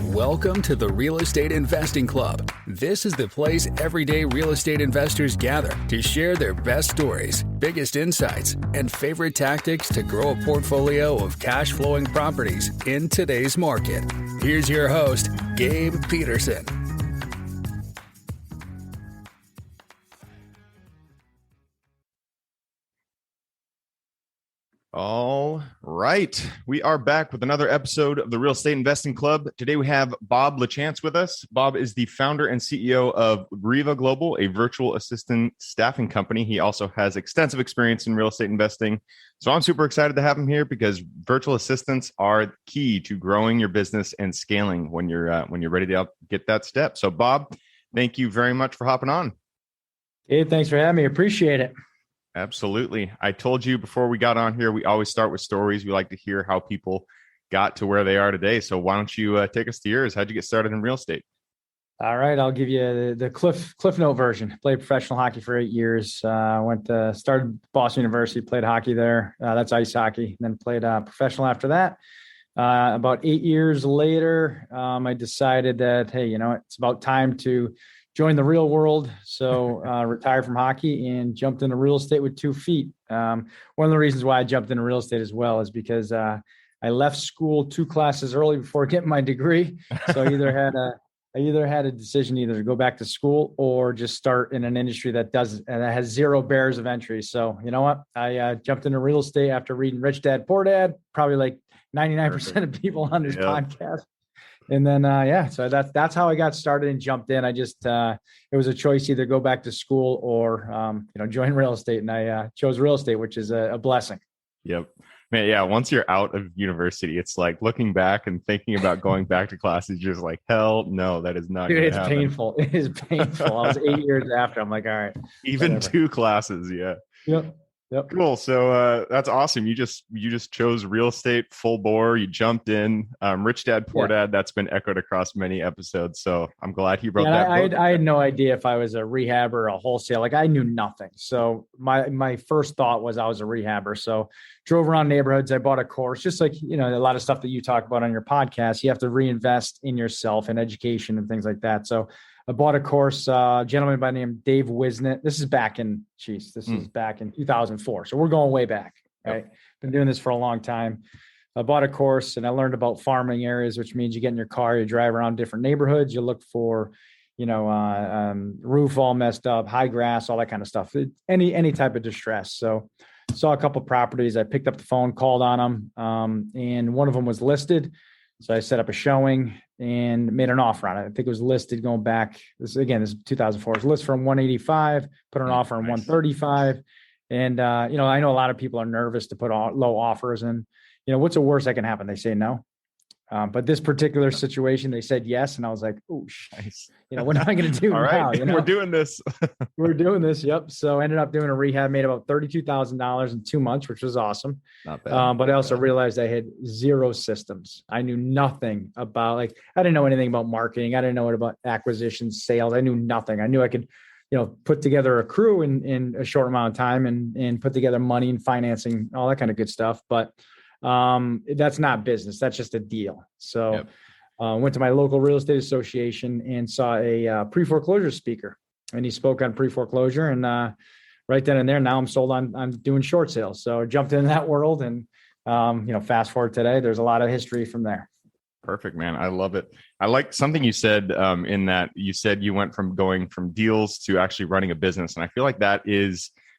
Welcome to the Real Estate Investing Club. This is the place everyday real estate investors gather to share their best stories, biggest insights, and favorite tactics to grow a portfolio of cash-flowing properties in today's market. Here's your host, Gabe Peterson. All right. We are back with another episode of the Real Estate Investing Club. Today we have Bob LeChance with us. Bob is the founder and CEO of Riva Global, a virtual assistant staffing company. He also has extensive experience in real estate investing. So I'm super excited to have him here because virtual assistants are key to growing your business and scaling when you're ready to get that step. So Bob, thank you very much for hopping on. Hey, thanks for having me. Appreciate it. Absolutely. I told you before we got on here, we always start with stories. We like to hear how people got to where they are today. So why don't you take us to yours? How'd you get started in real estate? All right. I'll give you the Cliff Note version. Played professional hockey for 8 years. Started Boston University, played hockey there. That's ice hockey. Then played professional after that. About 8 years later, I decided that, hey, it's about time to joined the real world. So retired from hockey and jumped into real estate with 2 feet. One of the reasons why I jumped into real estate as well is because I left school 2 classes early before getting my degree. So I either had a decision either to go back to school or just start in an industry that has 0 barriers of entry. So you know what? I jumped into real estate after reading Rich Dad, Poor Dad, probably like 99% of people on this podcast. And then, so that's how I got started and jumped in. I just, it was a choice, either go back to school or, join real estate. And I chose real estate, which is a blessing. Yep. Man, yeah. Once you're out of university, it's like looking back and thinking about going back to classes. You're just like, hell no, that is not. Dude, it's painful. It is painful. I was 8 years after. I'm like, all right. Even whatever. 2 classes. Yeah. Yep. Cool. So that's awesome. You just chose real estate full bore. You jumped in. Rich Dad, Poor Dad. That's been echoed across many episodes. So I'm glad he wrote that book. I had no idea if I was a rehabber or a wholesale. Like I knew nothing. So my first thought was I was a rehabber. So drove around neighborhoods. I bought a course, just like a lot of stuff that you talk about on your podcast. You have to reinvest in yourself and education and things like that. So I bought a course, a gentleman by the name of Dave Wisnett. This is back in 2004. So we're going way back, right? Yep. Been doing this for a long time. I bought a course and I learned about farming areas, which means you get in your car, you drive around different neighborhoods, you look for, roof all messed up, high grass, all that kind of stuff, any type of distress. So saw a couple of properties. I picked up the phone, called on them, and one of them was listed. So I set up a showing and made an offer on it. I think it was listed going back. This is 2004. It was listed from 185, put an offer on 135. And, I know a lot of people are nervous to put low offers, and, what's the worst that can happen? They say no. But this particular situation, they said yes. And I was like, oh, nice. What am I going to do All now? Right. We're doing this. We're doing this. Yep. So I ended up doing a rehab, made about $32,000 in 2 months, which was awesome. Not bad. But I also realized I had 0 systems. I knew nothing about, I didn't know anything about marketing. I didn't know about acquisitions, sales. I knew nothing. I knew I could, put together a crew in a short amount of time and put together money and financing, all that kind of good stuff. But that's not business. That's just a deal. So went to my local real estate association and saw a pre-foreclosure speaker, and he spoke on pre-foreclosure, and right then and there, now I'm sold on doing short sales. So I jumped into that world, and fast forward today, there's a lot of history from there. Perfect, man. I love it. I like something you said in that you said you went from going from deals to actually running a business. And I feel like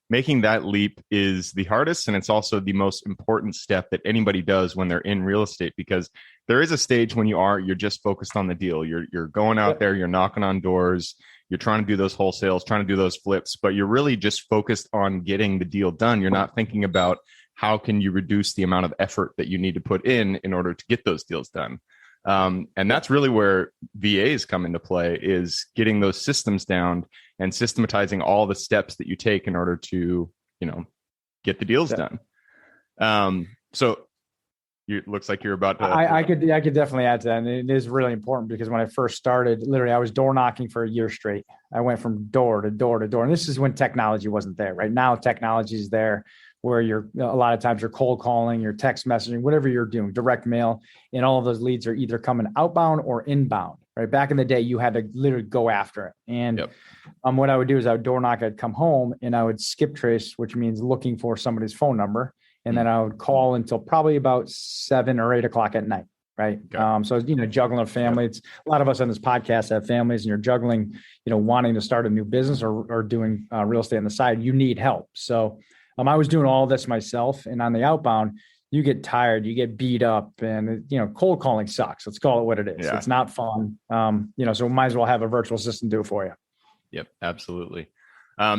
making that leap is the hardest. And it's also the most important step that anybody does when they're in real estate, because there is a stage when you're just focused on the deal. You're going out there, you're knocking on doors, you're trying to do those wholesales, trying to do those flips, but you're really just focused on getting the deal done. You're not thinking about how can you reduce the amount of effort that you need to put in order to get those deals done. And that's really where VAs come into play, is getting those systems down and systematizing all the steps that you take in order to, get the deals done. So it looks like you're about to. I could definitely add to that. And it is really important because when I first started, literally, I was door knocking for a year straight. I went from door to door to door. And this is when technology wasn't there. Right now, technology is there, where you're a lot of times you're cold calling, you're text messaging, whatever you're doing, direct mail, and all of those leads are either coming outbound or inbound, right? Back in the day, you had to literally go after it. And what I would do is I would door knock, I'd come home and I would skip trace, which means looking for somebody's phone number. And then I would call until probably about 7 or 8 o'clock at night. Right. So, juggling a family. It's a lot of us on this podcast have families, and you're juggling, wanting to start a new business or doing real estate on the side. You need help. So I was doing all this myself, and on the outbound, you get tired, you get beat up, and cold calling sucks. Let's call it what it is. It's not fun. So we might as well have a virtual assistant do it for you. Yep, absolutely.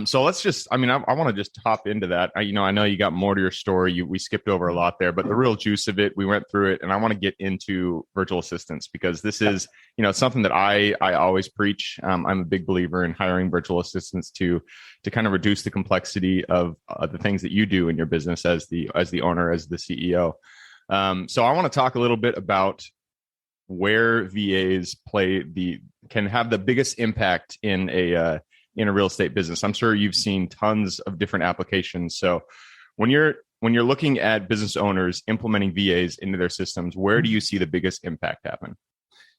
So let's just, I want to just hop into that. I know you got more to your story. We skipped over a lot there, but the real juice of it, we went through it, and I want to get into virtual assistants because this is, something that I always preach. I'm a big believer in hiring virtual assistants to kind of reduce the complexity of the things that you do in your business as the owner, as the CEO. So I want to talk a little bit about where VAs can have the biggest impact in a real estate business. I'm sure you've seen tons of different applications. So when you're looking at business owners implementing VAs into their systems, where do you see the biggest impact happen?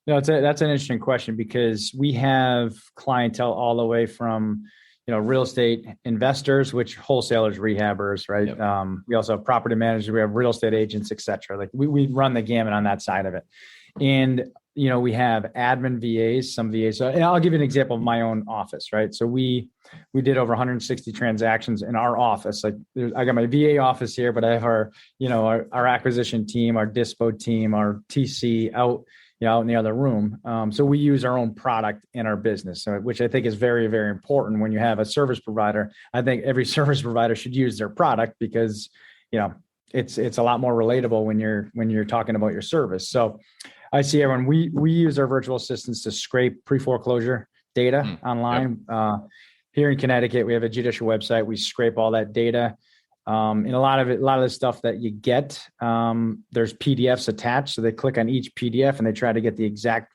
That's an interesting question because we have clientele all the way from, real estate investors, which wholesalers, rehabbers, right? Yep. We also have property managers, we have real estate agents, et cetera. Like we run the gamut on that side of it. And we have admin VAs, some VAs. And I'll give you an example of my own office, right? So we did over 160 transactions in our office. Like I got my VA office here, but I have our acquisition team, our dispo team, our TC out in the other room. So we use our own product in our business, which I think is very, very important when you have a service provider. I think every service provider should use their product because, it's a lot more relatable when you're talking about your service. So I see everyone, we use our virtual assistants to scrape pre-foreclosure data online. Here in Connecticut, we have a judicial website. We scrape all that data. And a lot of the stuff that you get, there's PDFs attached. So they click on each PDF and they try to get the exact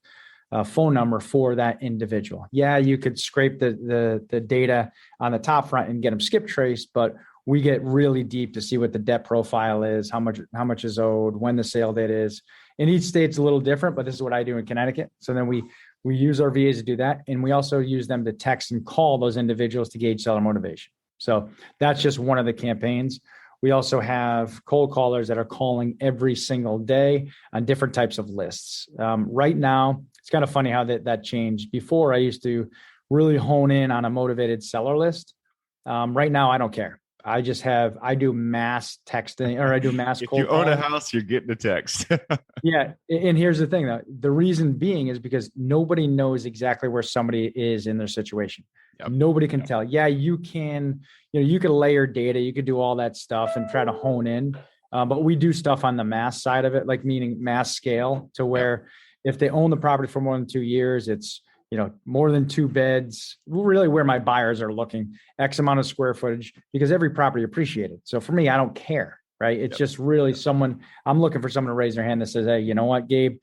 phone number for that individual. Yeah, you could scrape the data on the top front and get them skip traced, but we get really deep to see what the debt profile is, how much is owed, when the sale date is. And each state's a little different, but this is what I do in Connecticut. So then we use our VAs to do that. And we also use them to text and call those individuals to gauge seller motivation. So that's just one of the campaigns. We also have cold callers that are calling every single day on different types of lists. Right now, it's kind of funny how that changed. Before, I used to really hone in on a motivated seller list. Right now, I don't care. I do mass texting, or I do mass cold calling. If you own a house, you're getting a text. Yeah. And here's the thing though. The reason being is because nobody knows exactly where somebody is in their situation. Yep. Nobody can tell. Yeah, you can, you could layer data, you could do all that stuff and try to hone in. But we do stuff on the mass side of it, like meaning mass scale to where if they own the property for more than 2 years, it's, more than 2 beds, really where my buyers are looking, X amount of square footage, because every property appreciated. So for me, I don't care, right? It's just really I'm looking for someone to raise their hand that says, hey, you know what, Gabe?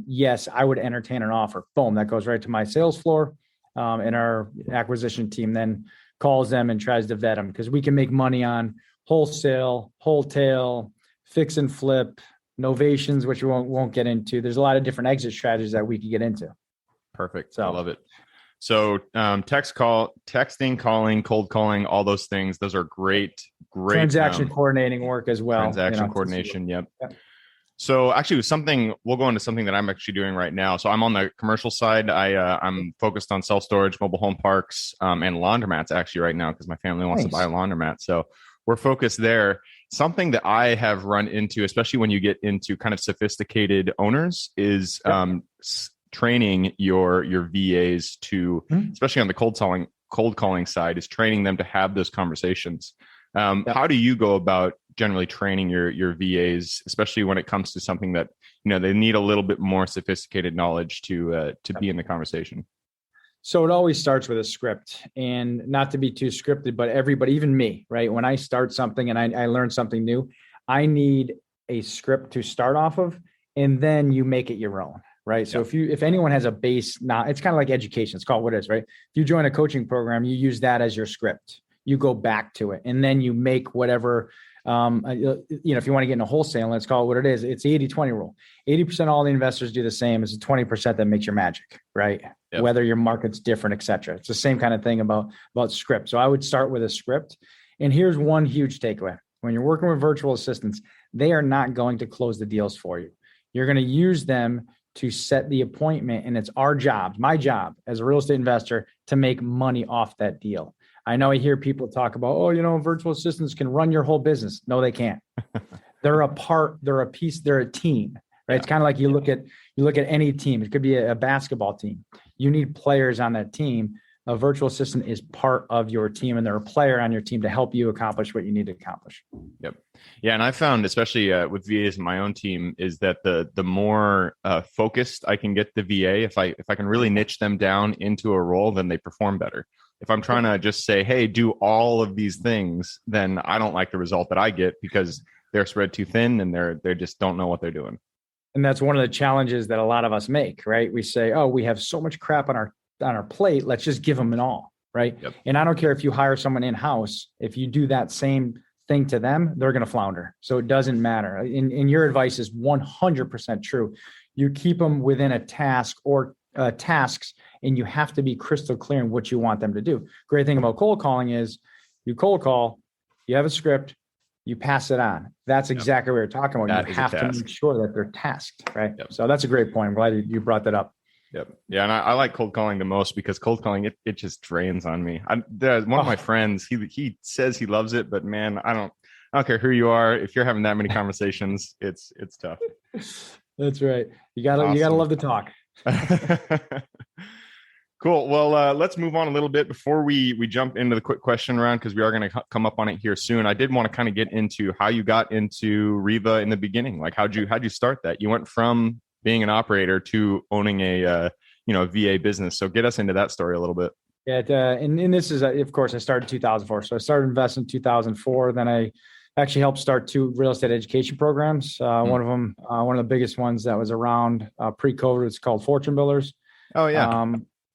Yes, I would entertain an offer. Boom, that goes right to my sales floor. And our acquisition team then calls them and tries to vet them because we can make money on wholesale, wholetail, fix and flip, novations, which we won't get into. There's a lot of different exit strategies that we could get into. Perfect. So, I love it. So texting, calling, cold calling, all those things, those are great. Transaction coordinating work as well. Transaction coordination. Yep. So actually we'll go into something that I'm actually doing right now. So I'm on the commercial side. I'm focused on self-storage, mobile home parks, and laundromats actually right now because my family wants to buy a laundromat. So we're focused there. Something that I have run into, especially when you get into kind of sophisticated owners, is training your VAs to, especially on the cold calling side, is training them to have those conversations. How do you go about generally training your VAs, especially when it comes to something that, they need a little bit more sophisticated knowledge to be in the conversation? So it always starts with a script, and not to be too scripted, but everybody, even me, right? When I start something and I learn something new, I need a script to start off of, and then you make it your own. Right. So if anyone has a base, now it's kind of like education. It's called what it is, right? If you join a coaching program, you use that as your script. you go back to it. And then you make whatever, if you want to get into wholesale, let's call it what it is. It's the 80-20 rule. 80% of all the investors do the same. It's the 20% that makes your magic, right? Yep. Whether your market's different, et cetera. It's the same kind of thing about script. So I would start with a script. And here's one huge takeaway. When you're working with virtual assistants, they are not going to close the deals for you. You're going to use them to set the appointment. And it's our job, my job as a real estate investor, to make money off that deal. I know I hear people talk about, virtual assistants can run your whole business. No, they can't. They're a part, they're a piece, they're a team, right? Yeah. It's kind of like you look at any team. It could be a basketball team. You need players on that team. A virtual assistant is part of your team, and they're a player on your team to help you accomplish what you need to accomplish. Yep. Yeah. And I found, especially with VAs in my own team, is that the more focused I can get the VA, if I can really niche them down into a role, then they perform better. If I'm trying to just say, hey, do all of these things, then I don't like the result that I get because they're spread too thin and they just don't know what they're doing. And that's one of the challenges that a lot of us make, right? We say, we have so much crap on our plate. Let's just give them it all, right? Yep. And I don't care if you hire someone in-house, if you do that same thing to them, they're going to flounder. So it doesn't matter. And your advice is 100% true. You keep them within a task or tasks, and you have to be crystal clear in what you want them to do. Great thing about cold calling is you cold call, you have a script, you pass it on. That's exactly what you're talking about. You have to make sure that they're tasked, right? Yep. So that's a great point. I'm glad you brought that up. Yep. Yeah. And I like cold calling the most because cold calling, it just drains on me. There's one of my friends, he says he loves it, but man, I don't care who you are. If you're having that many conversations, it's tough. That's right. You gotta love to talk. Cool. Well, let's move on a little bit before we jump into the quick question round, because we are going to come up on it here soon. I did want to kind of get into how you got into Riva in the beginning. Like, how'd you start that? You went from being an operator to owning a VA business. So get us into that story a little bit. Yeah. And this is, of course, I started in 2004. So I started investing in 2004. Then I actually helped start 2 real estate education programs. One of them, one of the biggest ones that was around pre-COVID, it's called Fortune Builders. Oh yeah.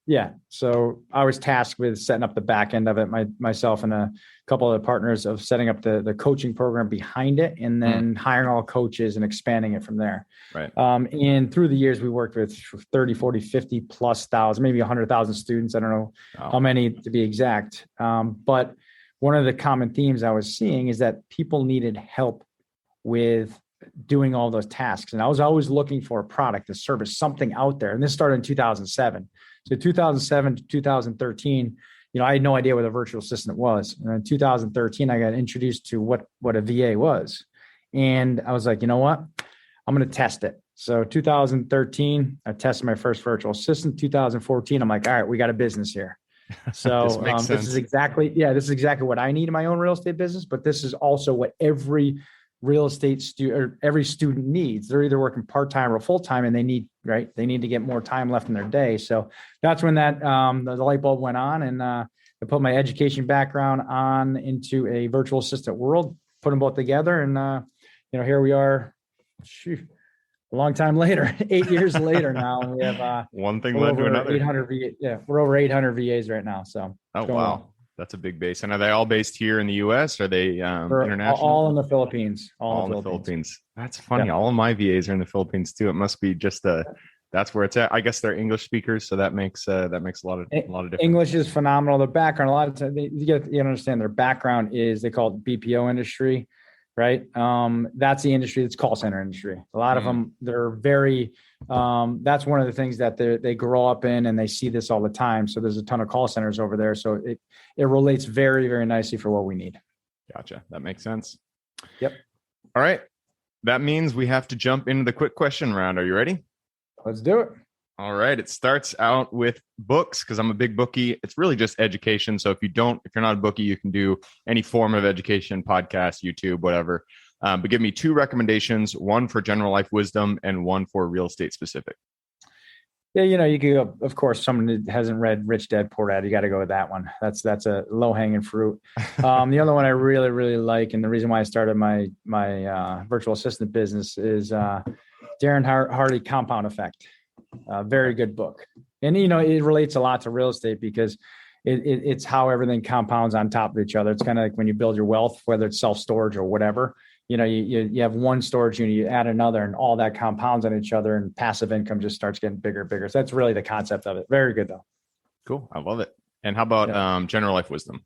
Yeah. So I was tasked with setting up the back end of it, myself and a couple of partners, of setting up the coaching program behind it, and then hiring all coaches and expanding it from there. Right. And through the years, we worked with 30, 40, 50 plus thousand, maybe 100,000 students. I don't know how many to be exact. But one of the common themes I was seeing is that people needed help with doing all those tasks. And I was always looking for a product, a service, something out there. And this started in 2007. So 2007 to 2013, I had no idea what a virtual assistant was. And in 2013, I got introduced to what a VA was. And I was like, you know what? I'm going to test it. So 2013, I tested my first virtual assistant. 2014, I'm like, all right, we got a business here. So this is exactly what I need in my own real estate business. But this is also what every real estate student or every student needs. They're either working part-time or full-time, and they need to get more time left in their day. So that's when that the light bulb went on, and I put my education background on into a virtual assistant world, put them both together. And here we are, a long time later, 8 years later now, and we have one thing led to another. 800 we're over 800 VAs right now. So wow. On. That's a big base. And are they all based here in the U.S.? Are they international? All in the Philippines. All in the Philippines. That's funny. Yeah. All of my VAs are in the Philippines too. It must be just that's where it's at. I guess they're English speakers, so that makes a lot of difference. English is phenomenal. Their background, a lot of times, you understand their background is, they call it BPO industry, right? That's the industry. That's call center industry. A lot of them, they're very. That's one of the things that they grow up in, and they see this all the time. So there's a ton of call centers over there. So it relates very, very nicely for what we need. Gotcha. That makes sense. Yep. All right. That means we have to jump into the quick question round. Are you ready? Let's do it. All right. It starts out with books, because I'm a big bookie. It's really just education. So if you're not a bookie, you can do any form of education, podcast, YouTube, whatever. But give me 2 recommendations, one for general life wisdom and one for real estate specific. Yeah, you could go, of course, someone that hasn't read Rich Dad Poor Dad, you got to go with that one. That's a low hanging fruit. The other one I really, really like, and the reason why I started my virtual assistant business, is Darren Hardy, Compound Effect. Very good book. And, it relates a lot to real estate, because it's how everything compounds on top of each other. It's kind of like when you build your wealth, whether it's self-storage or whatever, you have one storage unit, you add another, and all that compounds on each other, and passive income just starts getting bigger and bigger. So that's really the concept of it. Very good though. Cool. I love it. And how about general life wisdom?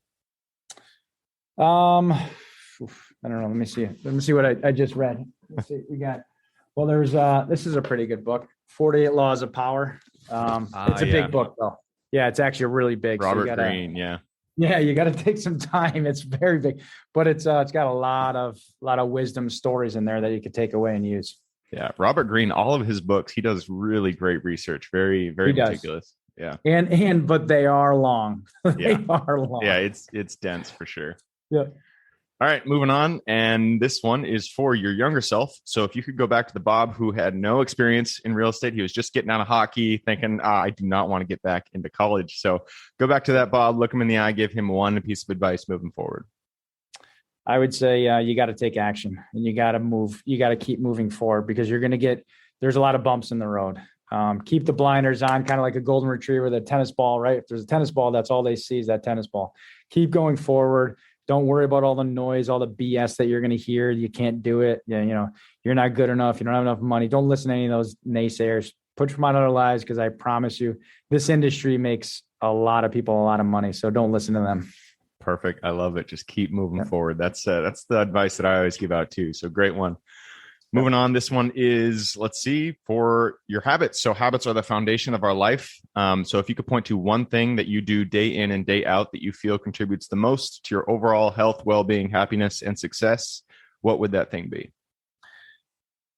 I don't know. Let me see what I just read. Let's see. There's this is a pretty good book, 48 Laws of Power. It's a big book though. Yeah, it's actually really big. Robert Greene. Yeah. Yeah, you got to take some time. It's very big, but it's got a lot of wisdom stories in there that you could take away and use. Yeah, Robert Greene, all of his books, he does really great research. Very, very meticulous. Yeah. But they are long. They are long. Yeah, it's dense for sure. Yeah. All right, moving on. And this one is for your younger self. So if you could go back to the Bob who had no experience in real estate, he was just getting out of hockey, thinking, I do not want to get back into college. So go back to that Bob, look him in the eye, give him one piece of advice moving forward. I would say you got to take action, and you got to move. You got to keep moving forward, because there's a lot of bumps in the road. Keep the blinders on, kind of like a golden retriever, the tennis ball, right? If there's a tennis ball, that's all they see is that tennis ball. Keep going forward. Don't worry about all the noise, all the BS that you're going to hear. You can't do it. You're not good enough. You don't have enough money. Don't listen to any of those naysayers. Put your mind on their lives, because I promise you, this industry makes a lot of people a lot of money. So don't listen to them. Perfect. I love it. Just keep moving forward. That's the advice that I always give out too. So great one. Moving on. This one is, let's see, for your habits. So habits are the foundation of our life. So if you could point to one thing that you do day in and day out that you feel contributes the most to your overall health, well-being, happiness, and success, what would that thing be?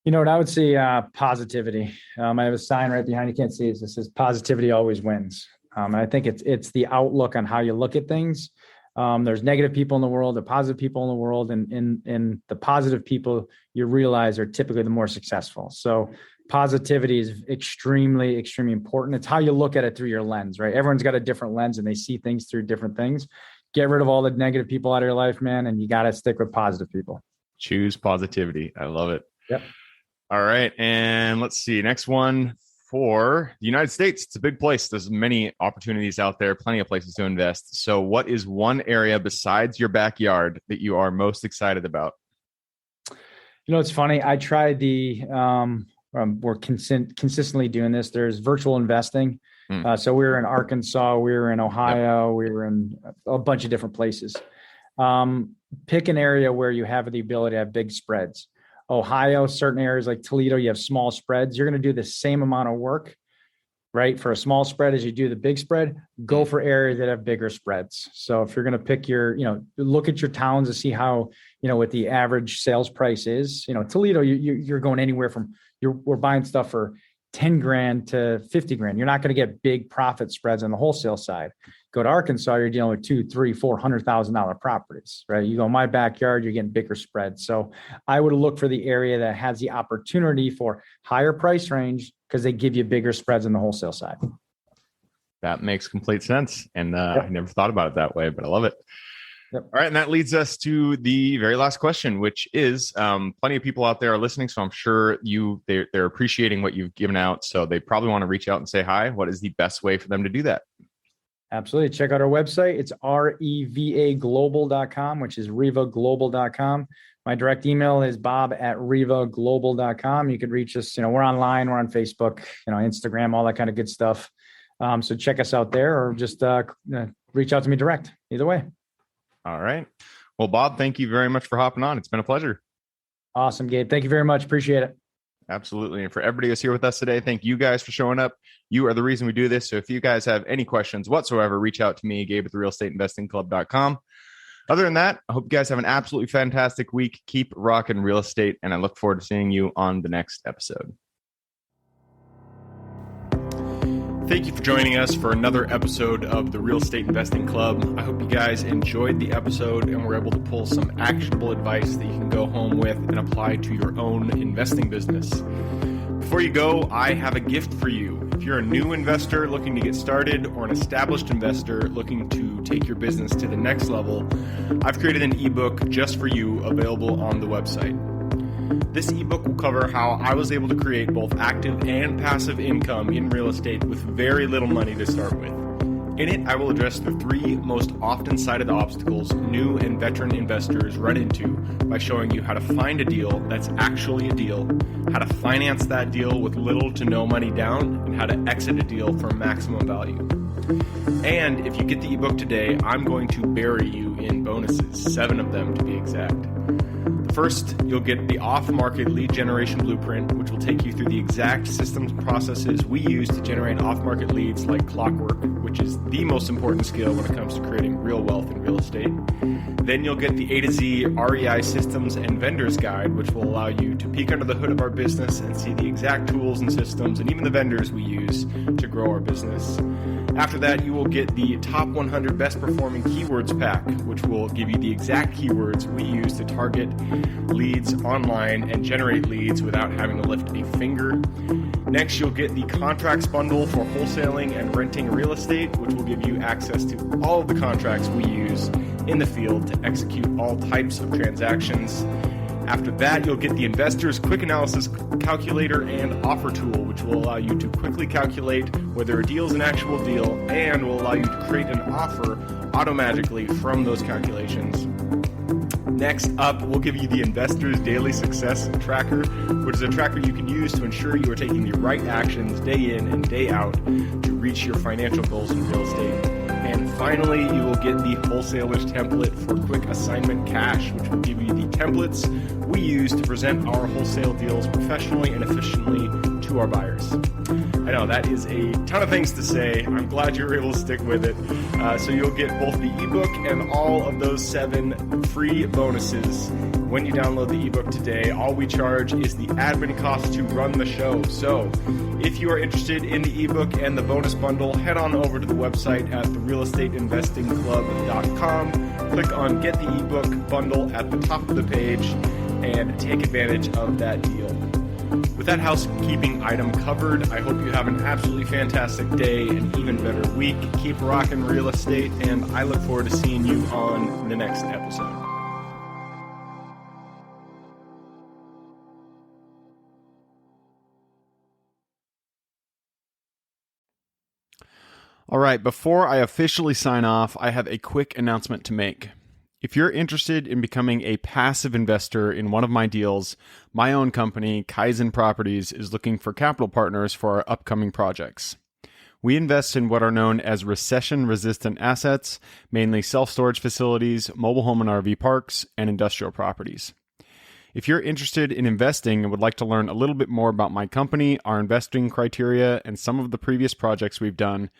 What I would say, positivity. I have a sign right behind you. Can't see it. It says positivity always wins. And I think it's the outlook on how you look at things. There's negative people in the world, the positive people in the world, and the positive people you realize are typically the more successful. So positivity is extremely, extremely important. It's how you look at it through your lens, right? Everyone's got a different lens and they see things through different things. Get rid of all the negative people out of your life, man, and you got to stick with positive people. Choose positivity. I love it. Yep. All right. And let's see. Next one. For the United States, it's a big place. There's many opportunities out there, plenty of places to invest. So what is one area besides your backyard that you are most excited about? It's funny. I tried we're consistently doing this. There's virtual investing. So we were in Arkansas, we were in Ohio, we were in a bunch of different places. Pick an area where you have the ability to have big spreads. Ohio, certain areas like Toledo, you have small spreads. You're going to do the same amount of work, right, for a small spread as you do the big spread. Go for areas that have bigger spreads. So if you're going to pick look at your towns to see how, what the average sales price is. Toledo, you're going anywhere from we're buying stuff for 10 grand to 50 grand. You're not going to get big profit spreads on the wholesale side. Go to Arkansas, you're dealing with $200,000, $300,000, $400,000 properties, right? You go my backyard, you're getting bigger spreads. So I would look for the area that has the opportunity for higher price range, because they give you bigger spreads on the wholesale side. That makes complete sense. And I never thought about it that way, but I love it. Yep. All right. And that leads us to the very last question, which is plenty of people out there are listening. So I'm sure they're appreciating what you've given out. So they probably want to reach out and say hi. What is the best way for them to do that? Absolutely. Check out our website. It's revaglobal.com, which is revaglobal.com. My direct email is bob@revaglobal.com. You can reach us. We're online. We're on Facebook, Instagram, all that kind of good stuff. So check us out there, or just reach out to me direct. Either way. All right. Well, Bob, thank you very much for hopping on. It's been a pleasure. Awesome, Gabe. Thank you very much. Appreciate it. Absolutely. And for everybody who's here with us today, thank you guys for showing up. You are the reason we do this. So if you guys have any questions whatsoever, reach out to me, Gabe at therealestateinvestingclub.com. Other than that, I hope you guys have an absolutely fantastic week. Keep rocking real estate, and I look forward to seeing you on the next episode. Thank you for joining us for another episode of the Real Estate Investing Club. I hope you guys enjoyed the episode and were able to pull some actionable advice that you can go home with and apply to your own investing business. Before you go, I have a gift for you. If you're a new investor looking to get started, or an established investor looking to take your business to the next level, I've created an ebook just for you, available on the website. This ebook will cover how I was able to create both active and passive income in real estate with very little money to start with. In it, I will address the three most often cited obstacles new and veteran investors run into by showing you how to find a deal that's actually a deal, how to finance that deal with little to no money down, and how to exit a deal for maximum value. And if you get the ebook today, I'm going to bury you in bonuses, 7 of them to be exact. First, you'll get the off-market lead generation blueprint, which will take you through the exact systems and processes we use to generate off-market leads like clockwork, which is the most important skill when it comes to creating real wealth in real estate. Then you'll get the A to Z REI systems and vendors guide, which will allow you to peek under the hood of our business and see the exact tools and systems and even the vendors we use to grow our business. After that, you will get the top 100 best performing keywords pack, which will give you the exact keywords we use to target leads online and generate leads without having to lift a finger. Next, you'll get the contracts bundle for wholesaling and renting real estate, which will give you access to all of the contracts we use in the field to execute all types of transactions. After that, you'll get the Investor's Quick Analysis Calculator and Offer Tool, which will allow you to quickly calculate whether a deal is an actual deal and will allow you to create an offer automatically from those calculations. Next up, we'll give you the Investor's Daily Success Tracker, which is a tracker you can use to ensure you are taking the right actions day in and day out to reach your financial goals in real estate. And finally, you will get the Wholesaler's Template for Quick Assignment Cash, which will give you the templates we use to present our wholesale deals professionally and efficiently to our buyers. I know that is a ton of things to say. I'm glad you were able to stick with it. So you'll get both the ebook and all of those 7 free bonuses when you download the ebook today. All we charge is the admin cost to run the show. So if you are interested in the ebook and the bonus bundle, head on over to the website at therealestateinvestingclub.com. Click on Get the ebook bundle at the top of the page and take advantage of that deal. With that housekeeping item covered, I hope you have an absolutely fantastic day and even better week. Keep rocking real estate, and I look forward to seeing you on the next episode. All right, before I officially sign off, I have a quick announcement to make. If you're interested in becoming a passive investor in one of my deals, my own company, Kaizen Properties, is looking for capital partners for our upcoming projects. We invest in what are known as recession-resistant assets, mainly self-storage facilities, mobile home and RV parks, and industrial properties. If you're interested in investing and would like to learn a little bit more about my company, our investing criteria, and some of the previous projects we've done,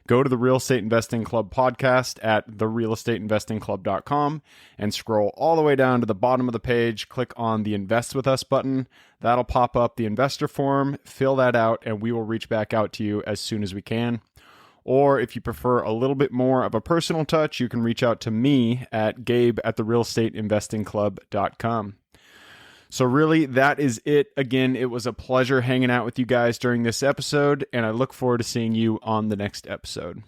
go to the Real Estate Investing Club podcast at therealestateinvestingclub.com and scroll all the way down to the bottom of the page. Click on the Invest With Us button. That'll pop up the investor form. Fill that out, and we will reach back out to you as soon as we can. Or if you prefer a little bit more of a personal touch, you can reach out to me at gabe@therealestateinvestingclub.com. So really, that is it. Again, it was a pleasure hanging out with you guys during this episode, and I look forward to seeing you on the next episode.